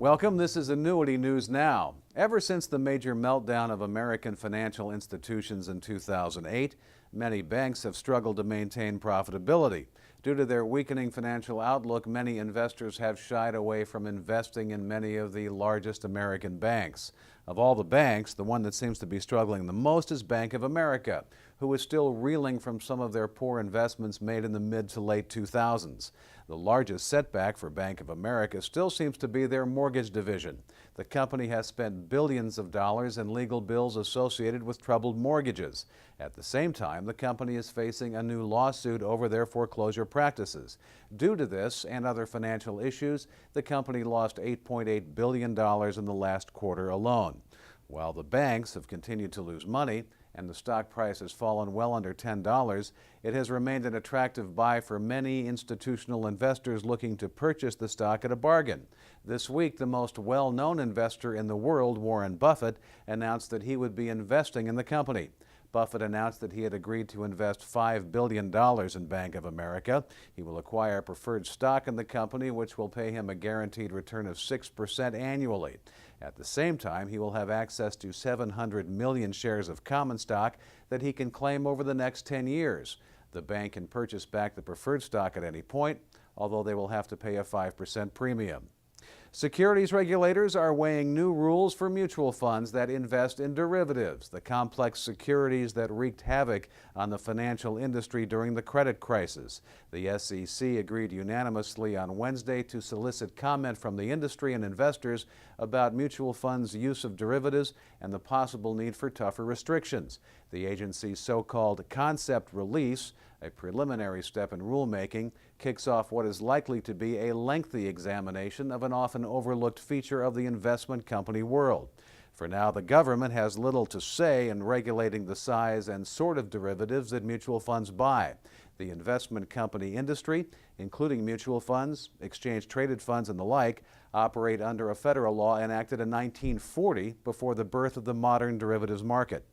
Welcome. This is Annuity News Now. Ever since the major meltdown of American financial institutions in 2008, many banks have struggled to maintain profitability. Due to their weakening financial outlook, many investors have shied away from investing in many of the largest American banks. Of all the banks, the one that seems to be struggling the most is Bank of America, who is still reeling from some of their poor investments made in the mid to late 2000s. The largest setback for Bank of America still seems to be their mortgage division. The company has spent billions of dollars in legal bills associated with troubled mortgages. At the same time, the company is facing a new lawsuit over their foreclosure practices. Due to this and other financial issues, the company lost $8.8 billion in the last quarter alone. While the banks have continued to lose money and the stock price has fallen well under $10, it has remained an attractive buy for many institutional investors looking to purchase the stock at a bargain. This week, the most well-known investor in the world, Warren Buffett, announced that he would be investing in the company. Buffett announced that he had agreed to invest $5 billion in Bank of America. He will acquire preferred stock in the company, which will pay him a guaranteed return of 6% annually. At the same time, he will have access to 700 million shares of common stock that he can claim over the next 10 years. The bank can purchase back the preferred stock at any point, although they will have to pay a 5% premium. Securities regulators are weighing new rules for mutual funds that invest in derivatives, the complex securities that wreaked havoc on the financial industry during the credit crisis. The SEC agreed unanimously on Wednesday to solicit comment from the industry and investors about mutual funds' use of derivatives and the possible need for tougher restrictions. The agency's so-called concept release, a preliminary step in rulemaking, kicks off what is likely to be a lengthy examination of an often overlooked feature of the investment company world. For now, the government has little to say in regulating the size and sort of derivatives that mutual funds buy. The investment company industry, including mutual funds, exchange-traded funds, and the like, operate under a federal law enacted in 1940 before the birth of the modern derivatives market.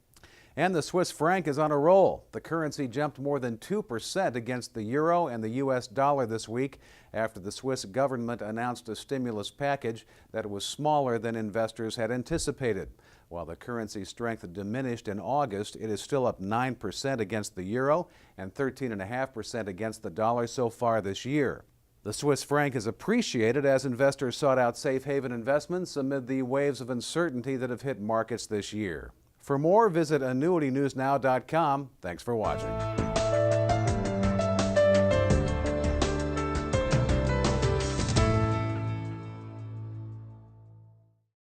And the Swiss franc is on a roll. The currency jumped more than 2% against the euro and the U.S. dollar this week after the Swiss government announced a stimulus package that was smaller than investors had anticipated. While the currency strength diminished in August, it is still up 9% against the euro and 13.5% against the dollar so far this year. The Swiss franc is appreciated as investors sought out safe haven investments amid the waves of uncertainty that have hit markets this year. For more, visit AnnuityNewsNow.com. Thanks for watching.